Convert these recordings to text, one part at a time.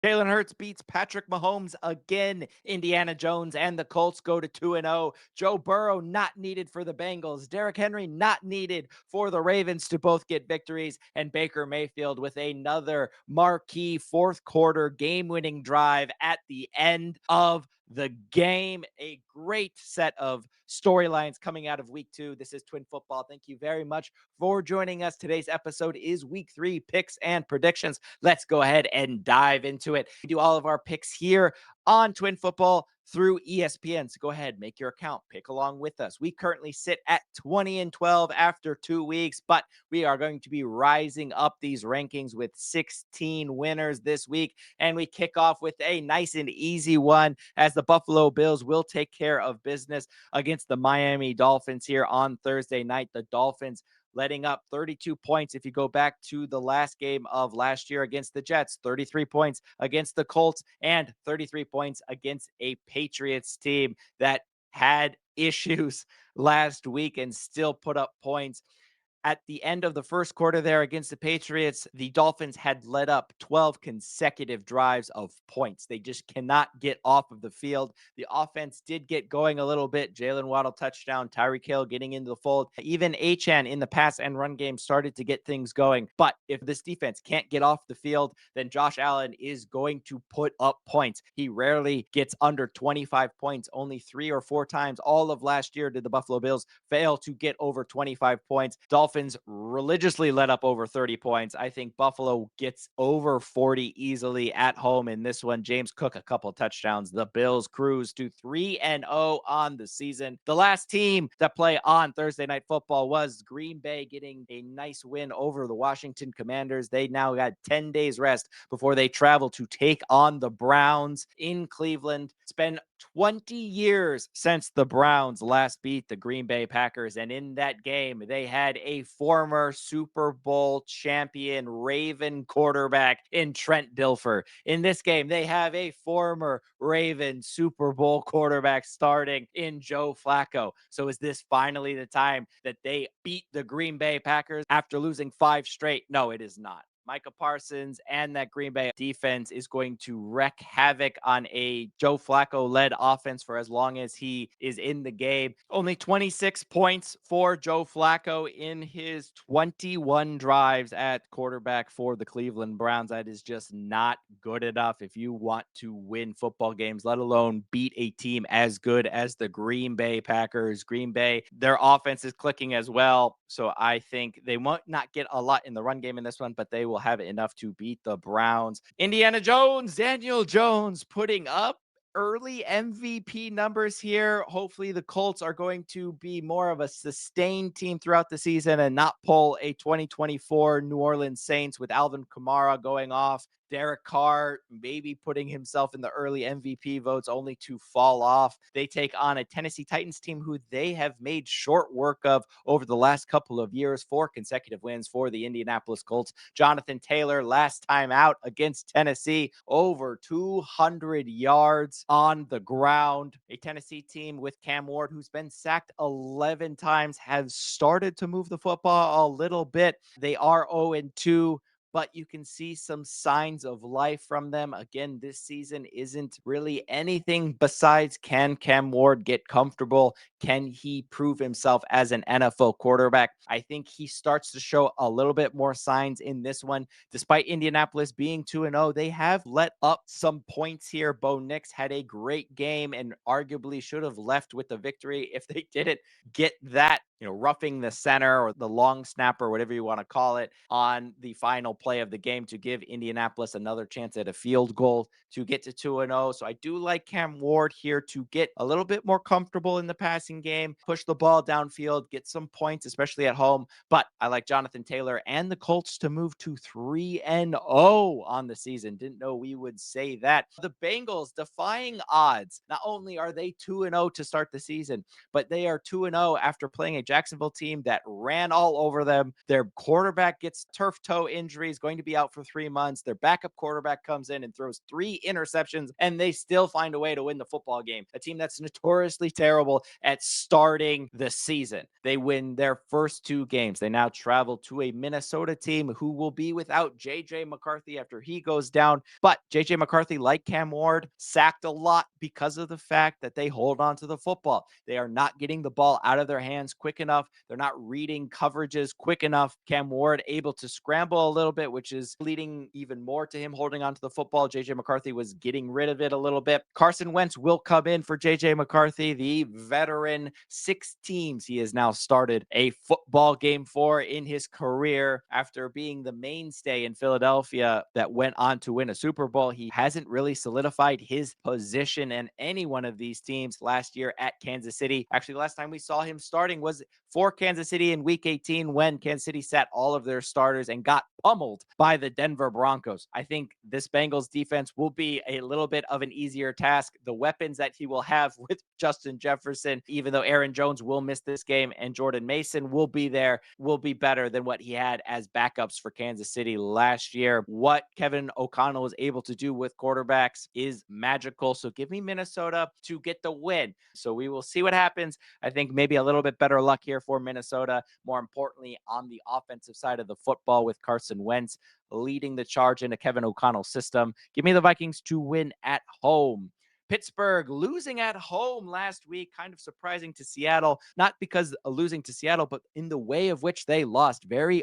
Jalen Hurts beats Patrick Mahomes again. Indiana Jones and the Colts go to 2-0. Joe Burrow not needed for the Bengals. Derrick Henry not needed for the Ravens to both get victories. And Baker Mayfield with another marquee fourth quarter game-winning drive at the end of the game. A great set of storylines coming out of week 2. This is Twin Football. Thank you very much for joining us. Today's episode is week 3 picks and predictions. Let's go ahead and dive into it. We do all of our picks here on Twin Football through ESPN. So go ahead, make your account, pick along with us. We currently sit at 20-12 after 2 weeks, but we are going to be rising up these rankings with 16 winners this week. And we kick off with a nice and easy one as the Buffalo Bills will take care of business against the Miami Dolphins here on Thursday night. The Dolphins letting up 32 points. If you go back to the last game of last year against the Jets, 33 points against the Colts and 33 points against a Patriots team that had issues last week and still put up points. At the end of the first quarter there against the Patriots, the Dolphins had led up 12 consecutive drives of points. They just cannot get off of the field. The offense did get going a little bit. Jalen Waddle touchdown, Tyreek Hill getting into the fold. Even Achane in the pass and run game started to get things going. But if this defense can't get off the field, then Josh Allen is going to put up points. He rarely gets under 25 points. Only 3 or 4 times all of last year did the Buffalo Bills fail to get over 25 points. Dolphins religiously let up over 30 points. I think Buffalo gets over 40 easily at home in this one. James Cook, a couple touchdowns. The Bills cruise to 3-0 on the season. The last team that play on Thursday Night Football was Green Bay, getting a nice win over the Washington Commanders. They now got 10 days rest before they travel to take on the Browns in Cleveland. It's been 20 years since the Browns last beat the Green Bay Packers. And in that game, they had a former Super Bowl champion Raven quarterback in Trent Dilfer. In this game, they have a former Raven Super Bowl quarterback starting in Joe Flacco. So is this finally the time that they beat the Green Bay Packers after losing 5 straight? No, it is not. Micah Parsons and that Green Bay defense is going to wreak havoc on a Joe Flacco-led offense for as long as he is in the game. Only 26 points for Joe Flacco in his 21 drives at quarterback for the Cleveland Browns. That is just not good enough if you want to win football games, let alone beat a team as good as the Green Bay Packers. Green Bay, their offense is clicking as well. So I think they might not get a lot in the run game in this one, but they will have enough to beat the Browns. Indiana Jones, Daniel Jones putting up early MVP numbers here. Hopefully the Colts are going to be more of a sustained team throughout the season and not pull a 2024 New Orleans Saints with Alvin Kamara going off. Derek Carr maybe putting himself in the early MVP votes only to fall off. They take on a Tennessee Titans team who they have made short work of over the last couple of years. 4 consecutive wins for the Indianapolis Colts. Jonathan Taylor last time out against Tennessee, over 200 yards on the ground. A Tennessee team with Cam Ward, who's been sacked 11 times, has started to move the football a little bit. They are 0-2. But you can see some signs of life from them. Again, this season isn't really anything besides, can Cam Ward get comfortable? Can he prove himself as an NFL quarterback? I think he starts to show a little bit more signs in this one. Despite Indianapolis being 2-0, they have let up some points here. Bo Nix had a great game and arguably should have left with the victory if they didn't get that, roughing the center or the long snapper, whatever you want to call it, on the final play of the game to give Indianapolis another chance at a field goal to get to 2-0. So I do like Cam Ward here to get a little bit more comfortable in the passing game, push the ball downfield, get some points, especially at home. But I like Jonathan Taylor and the Colts to move to 3-0 on the season. Didn't know we would say that. The Bengals defying odds. Not only are they 2-0 to start the season, but they are 2-0 after playing a Jacksonville team that ran all over them. Their quarterback gets turf toe injuries, going to be out for 3 months. Their backup quarterback comes in and throws 3 interceptions, and they still find a way to win the football game. A team that's notoriously terrible at starting the season. They win their first 2 games. They now travel to a Minnesota team who will be without JJ McCarthy after he goes down. But JJ McCarthy, like Cam Ward, sacked a lot because of the fact that they hold on to the football. They are not getting the ball out of their hands quick enough. They're not reading coverages quick enough. Cam Ward able to scramble a little bit, which is leading even more to him holding on to the football. JJ McCarthy was getting rid of it a little bit. Carson Wentz will come in for JJ McCarthy, the veteran. 6 teams he has now started a football game for in his career after being the mainstay in Philadelphia that went on to win a Super Bowl. He hasn't really solidified his position in any one of these teams last year at Kansas City. Actually, the last time we saw him starting was for Kansas City in week 18 when Kansas City sat all of their starters and got pummeled by the Denver Broncos. I think this Bengals defense will be a little bit of an easier task. The weapons that he will have with Justin Jefferson, even though Aaron Jones will miss this game and Jordan Mason will be there, will be better than what he had as backups for Kansas City last year. What Kevin O'Connell was able to do with quarterbacks is magical. So give me Minnesota to get the win. So we will see what happens. I think maybe a little bit better luck here for Minnesota. More importantly, on the offensive side of the football with Carson Wentz leading the charge in a Kevin O'Connell system. Give me the Vikings to win at home. Pittsburgh losing at home last week, kind of surprising to Seattle, not because losing to Seattle, but in the way of which they lost. Very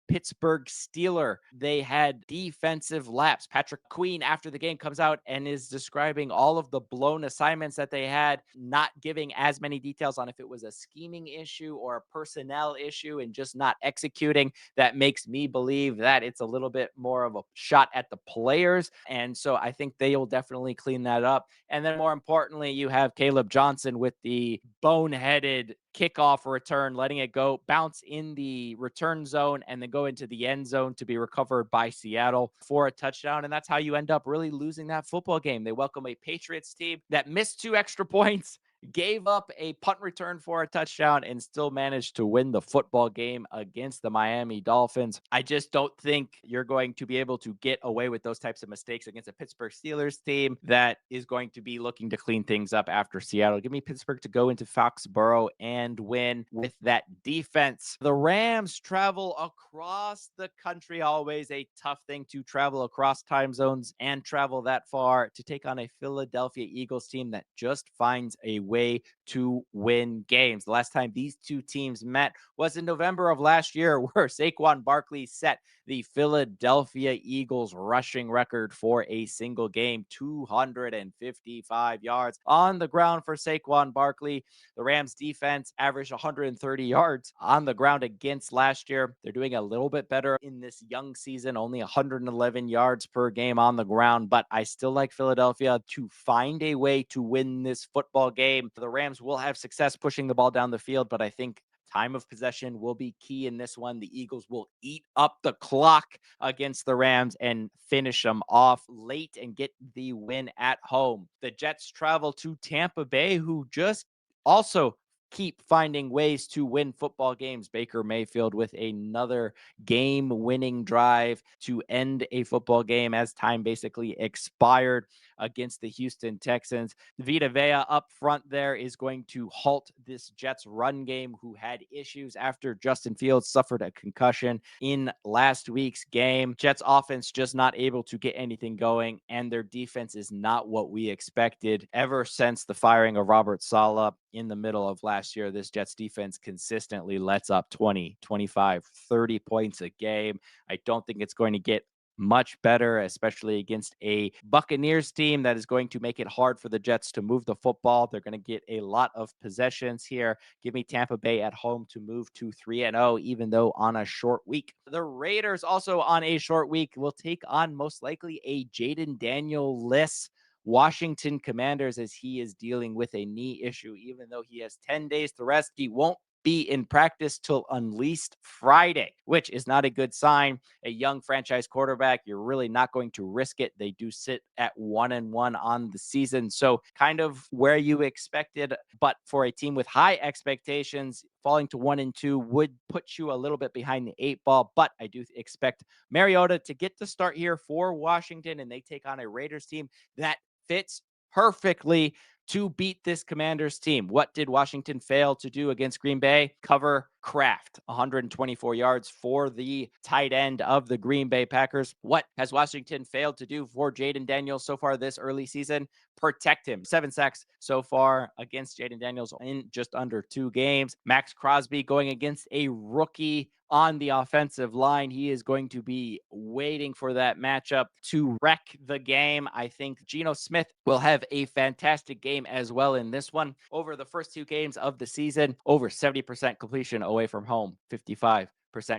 Pittsburgh Steeler. They had defensive laps. Patrick Queen, after the game, comes out and is describing all of the blown assignments that they had, not giving as many details on if it was a scheming issue or a personnel issue and just not executing. That makes me believe that it's a little bit more of a shot at the players. And so I think they will definitely clean that up. And then more importantly, you have Caleb Johnson with the boneheaded kickoff return, letting it go, bounce in the return zone, and then go into the end zone to be recovered by Seattle for a touchdown. And that's how you end up really losing that football game. They welcome a Patriots team that missed 2 extra points, gave up a punt return for a touchdown, and still managed to win the football game against the Miami Dolphins. I just don't think you're going to be able to get away with those types of mistakes against a Pittsburgh Steelers team that is going to be looking to clean things up after Seattle. Give me Pittsburgh to go into Foxborough and win with that defense. The Rams travel across the country, always a tough thing to travel across time zones and travel that far to take on a Philadelphia Eagles team that just finds a way to win games. The last time these 2 teams met was in November of last year, where Saquon Barkley set the Philadelphia Eagles rushing record for a single game, 255 yards on the ground for Saquon Barkley. The Rams defense averaged 130 yards on the ground against last year. They're doing a little bit better in this young season, only 111 yards per game on the ground, but I still like Philadelphia to find a way to win this football game. The Rams will have success pushing the ball down the field, but I think time of possession will be key in this one. The Eagles will eat up the clock against the Rams and finish them off late and get the win at home. The Jets travel to Tampa Bay, who just also keep finding ways to win football games. Baker Mayfield with another game-winning drive to end a football game as time basically expired against the Houston Texans. Vita Vea up front there is going to halt this Jets run game, who had issues after Justin Fields suffered a concussion in last week's game. Jets offense just not able to get anything going, and their defense is not what we expected ever since the firing of Robert Saleh in the middle of last year. This Jets defense consistently lets up 20, 25, 30 points a game. I don't think it's going to get much better, especially against a Buccaneers team that is going to make it hard for the Jets to move the football. They're going to get a lot of possessions here. Give me Tampa Bay at home to move to 3-0, even though on a short week. The Raiders, also on a short week, will take on most likely a Jaden Daniel-less Washington Commanders, as he is dealing with a knee issue. Even though he has 10 days to rest, he won't be in practice till at least Friday, which is not a good sign. A young franchise quarterback, you're really not going to risk it. They do sit at 1-1 on the season. So kind of where you expected, but for a team with high expectations, falling to 1-2 would put you a little bit behind the eight ball. But I do expect Mariota to get the start here for Washington, and they take on a Raiders team that fits perfectly to beat this Commanders team. What did Washington fail to do against Green Bay? Cover Kraft, 124 yards for the tight end of the Green Bay Packers. What has Washington failed to do for Jaden Daniels so far this early season? Protect him. 7 sacks so far against Jaden Daniels in just under 2 games. Max Crosby going against a rookie on the offensive line. He is going to be waiting for that matchup to wreck the game. I think Geno Smith will have a fantastic game as well in this one. Over the first 2 games of the season, over 70% completion away from home, 55%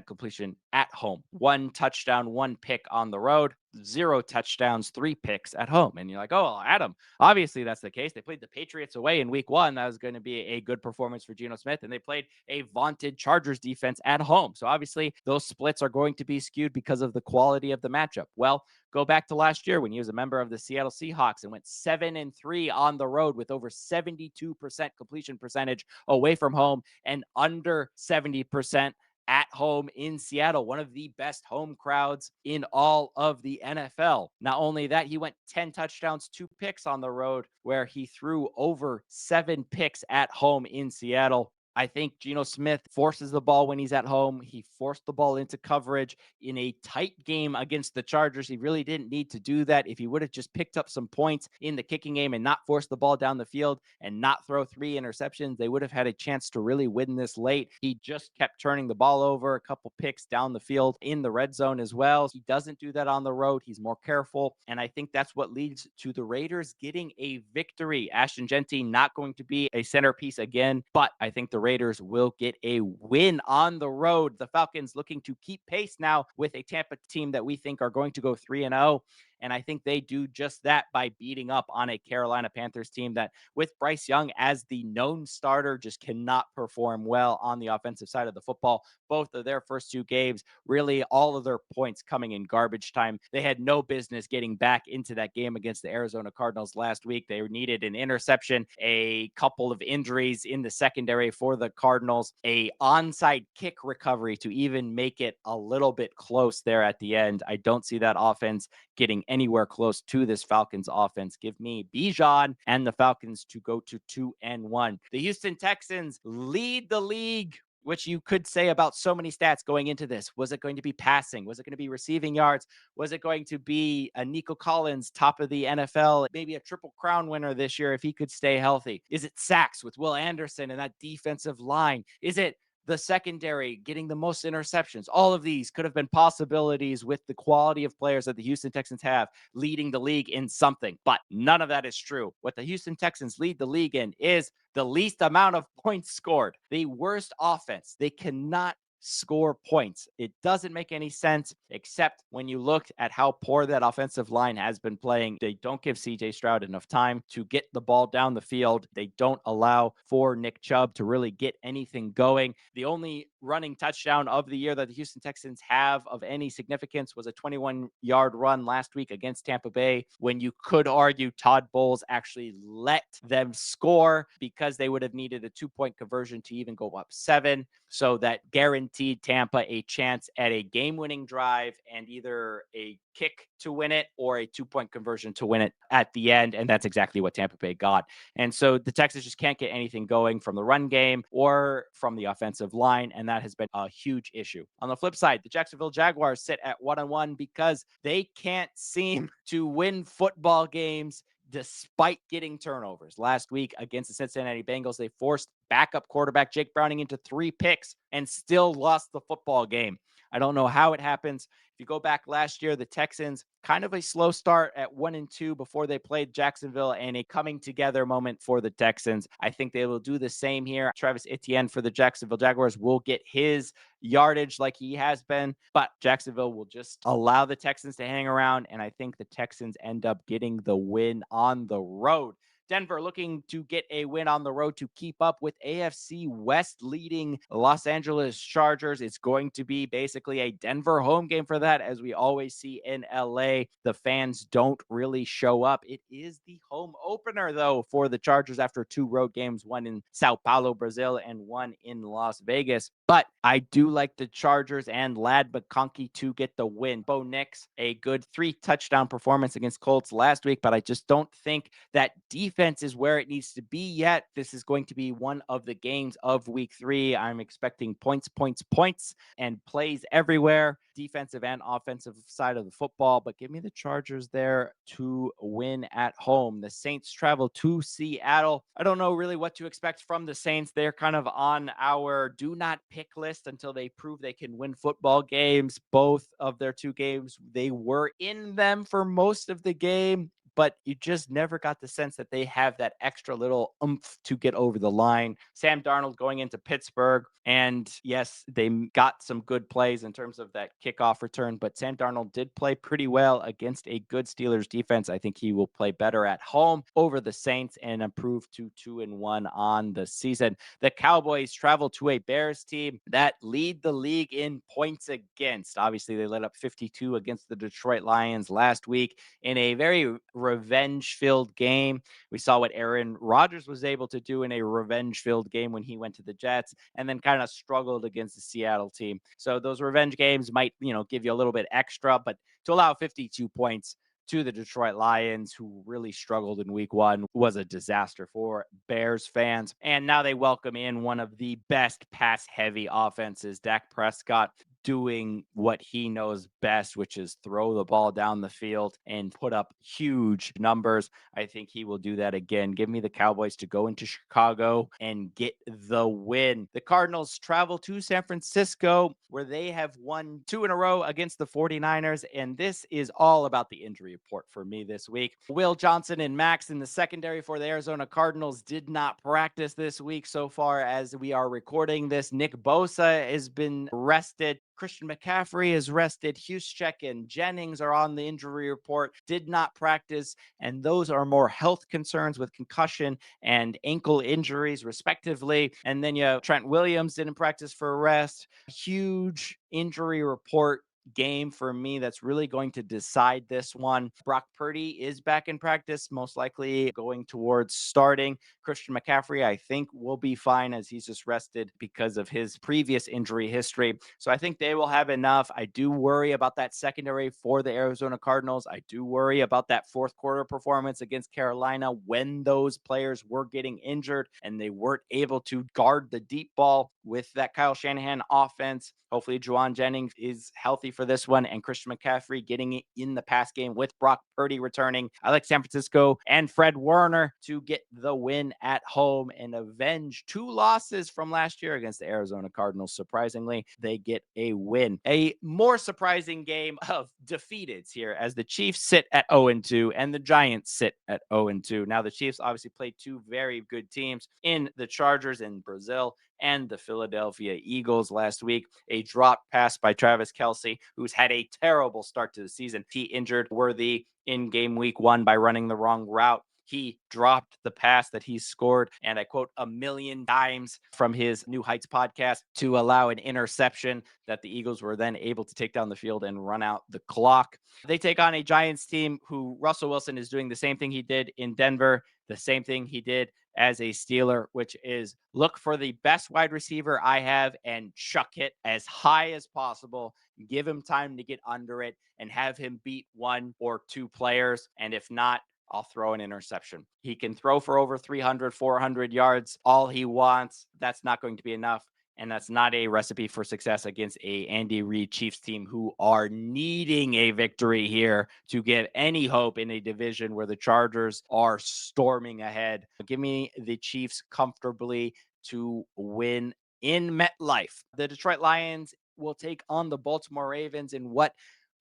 completion at home. 1 touchdown, 1 pick on the road, 0 touchdowns, 3 picks at home. And you're like, oh, well, Adam, obviously that's the case. They played the Patriots away in week 1. That was going to be a good performance for Geno Smith. And they played a vaunted Chargers defense at home. So obviously those splits are going to be skewed because of the quality of the matchup. Well, go back to last year when he was a member of the Seattle Seahawks and went 7-3 on the road with over 72% completion percentage away from home and under 70% at home in Seattle, one of the best home crowds in all of the NFL. Not only that, he went 10 touchdowns, 2 picks on the road, where he threw over 7 picks at home in Seattle. I think Geno Smith forces the ball when he's at home. He forced the ball into coverage in a tight game against the Chargers. He really didn't need to do that. If he would have just picked up some points in the kicking game and not forced the ball down the field and not throw 3 interceptions, they would have had a chance to really win this late. He just kept turning the ball over, a couple picks down the field in the red zone as well. He doesn't do that on the road. He's more careful. And I think that's what leads to the Raiders getting a victory. Ashton Genty not going to be a centerpiece again, but I think the Raiders will get a win on the road. The Falcons looking to keep pace now with a Tampa team that we think are going to go 3-0. And I think they do just that by beating up on a Carolina Panthers team that, with Bryce Young as the known starter, just cannot perform well on the offensive side of the football. Both of their first 2 games, really all of their points coming in garbage time. They had no business getting back into that game against the Arizona Cardinals last week. They needed an interception, a couple of injuries in the secondary for the Cardinals, a onside kick recovery to even make it a little bit close there at the end. I don't see that offense getting anywhere close to this Falcons offense. Give me Bijan and the Falcons to go to 2-1. The Houston Texans lead the league, which you could say about so many stats going into this. Was it going to be passing? Was it going to be receiving yards? Was it going to be a Nico Collins, top of the NFL, maybe a triple crown winner this year if he could stay healthy? Is it sacks with Will Anderson and that defensive line? Is it the secondary getting the most interceptions? All of these could have been possibilities with the quality of players that the Houston Texans have leading the league in something, but none of that is true. What the Houston Texans lead the league in is the least amount of points scored, the worst offense. They cannot score points. It doesn't make any sense, except when you look at how poor that offensive line has been playing. They don't give CJ Stroud enough time to get the ball down the field. They don't allow for Nick Chubb to really get anything going. The only running touchdown of the year that the Houston Texans have of any significance was a 21-yard run last week against Tampa Bay, when you could argue Todd Bowles actually let them score because they would have needed a 2-point conversion to even go up 7. So that guaranteed Tampa a chance at a game-winning drive and either a kick to win it or a 2-point conversion to win it at the end. And that's exactly what Tampa Bay got. And so the Texans just can't get anything going from the run game or from the offensive line. And that has been a huge issue. On the flip side, the Jacksonville Jaguars sit at 1-1 because they can't seem to win football games despite getting turnovers. Last week against the Cincinnati Bengals, they forced backup quarterback Jake Browning into 3 picks and still lost the football game. I don't know how it happens. If you go back last year, the Texans, kind of a slow start at 1-2 before they played Jacksonville, and a coming together moment for the Texans. I think they will do the same here. Travis Etienne for the Jacksonville Jaguars will get his yardage like he has been, but Jacksonville will just allow the Texans to hang around, and I think the Texans end up getting the win on the road. Denver looking to get a win on the road to keep up with AFC West leading Los Angeles Chargers. It's going to be basically a Denver home game for that, as we always see in LA. The fans don't really show up. It is the home opener, though, for the Chargers after two road games, one in Sao Paulo, Brazil, and one in Las Vegas. But I do like the Chargers and Lad McConkey to get the win. Bo Nix, a good 3-touchdown performance against Colts last week, but I just don't think that defense is where it needs to be yet. This is going to be one of the games of week 3. I'm expecting points, points, points, and plays everywhere, defensive and offensive side of the football. But give me the Chargers there to win at home. The Saints travel to Seattle. I don't know really what to expect from the Saints. They're kind of on our do not pick list until they prove they can win football games. Both of their two games, they were in them for most of the game, but you just never got the sense that they have that extra little oomph to get over the line. Sam Darnold going into Pittsburgh, and yes, they got some good plays in terms of that kickoff return, but Sam Darnold did play pretty well against a good Steelers defense. I think he will play better at home over the Saints and improve to 2-1 on the season. The Cowboys travel to a Bears team that lead the league in points against. Obviously, they let up 52 against the Detroit Lions last week in a very revenge-filled game. We saw what Aaron Rodgers was able to do in a revenge-filled game when he went to the Jets, and then kind of struggled against the Seattle team. So those revenge games might, give you a little bit extra, but to allow 52 points to the Detroit Lions, who really struggled in week 1, was a disaster for Bears fans. And now they welcome in one of the best pass-heavy offenses, Dak Prescott, doing what he knows best, which is throw the ball down the field and put up huge numbers. I think he will do that again. Give me the Cowboys to go into Chicago and get the win. The Cardinals travel to San Francisco, where they have won 2 in a row against the 49ers, and this is all about the injury report for me this week. Will Johnson and Max in the secondary for the Arizona Cardinals did not practice this week so far as we are recording this. Nick Bosa has been rested. Christian McCaffrey is rested. Juszczyk and Jennings are on the injury report, did not practice, and those are more health concerns with concussion and ankle injuries, respectively. And then you have Trent Williams didn't practice for rest. Huge injury report game for me that's really going to decide this one. Brock Purdy is back in practice, most likely going towards starting. Christian McCaffrey, I think, will be fine as he's just rested because of his previous injury history. So I think they will have enough. I do worry about that secondary for the Arizona Cardinals. I do worry about that fourth quarter performance against Carolina when those players were getting injured and they weren't able to guard the deep ball with that Kyle Shanahan offense. Hopefully, Juwan Jennings is healthy for this one, and Christian McCaffrey getting it in the pass game with Brock Purdy returning. I like San Francisco and Fred Warner to get the win at home and avenge 2 losses from last year against the Arizona Cardinals. Surprisingly, they get a win. A more surprising game of defeateds here as the Chiefs sit at 0-2 and the Giants sit at 0-2. Now, the Chiefs obviously played 2 very good teams in the Chargers in Brazil and the Philadelphia Eagles last week. A drop pass by Travis Kelce, who's had a terrible start to the season. He injured Worthy in game week 1 by running the wrong route. He dropped the pass that he scored, and I quote, 1,000,000 times from his New Heights podcast to allow an interception that the Eagles were then able to take down the field and run out the clock. They take on a Giants team who Russell Wilson is doing the same thing he did in Denver, the same thing he did as a Steeler, which is look for the best wide receiver I have and chuck it as high as possible. Give him time to get under it and have him beat 1 or 2 players. And if not, I'll throw an interception. He can throw for over 300, 400 yards, all he wants. That's not going to be enough. And that's not a recipe for success against a Andy Reid Chiefs team who are needing a victory here to get any hope in a division where the Chargers are storming ahead. Give me the Chiefs comfortably to win in MetLife. The Detroit Lions will take on the Baltimore Ravens in what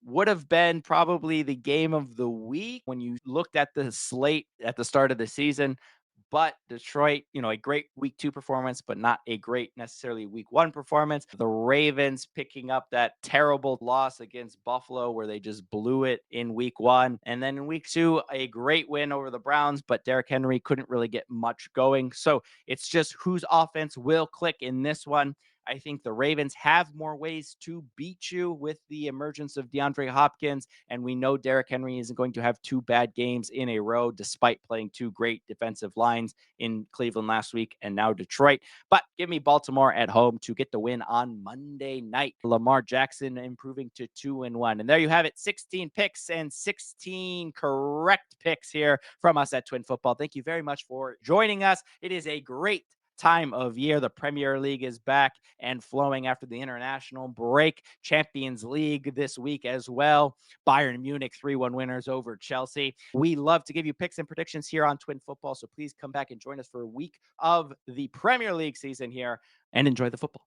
would have been probably the game of the week when you looked at the slate at the start of the season. but Detroit, a great week 2 performance, but not a great necessarily week 1 performance. The Ravens picking up that terrible loss against Buffalo where they just blew it in week 1. And then in week 2, a great win over the Browns, but Derrick Henry couldn't really get much going. So it's just whose offense will click in this one. I think the Ravens have more ways to beat you with the emergence of DeAndre Hopkins. And we know Derrick Henry isn't going to have 2 bad games in a row, despite playing 2 great defensive lines in Cleveland last week and now Detroit. But give me Baltimore at home to get the win on Monday night. Lamar Jackson improving to 2-1. And there you have it, 16 picks and 16 correct picks here from us at Twin Football. Thank you very much for joining us. It is a great time of year. The Premier League is back and flowing after the international break. Champions League this week as well. Bayern Munich 3-1 winners over Chelsea. We love to give you picks and predictions here on Twin Football, so please come back and join us for a week of the Premier League season here and enjoy the football.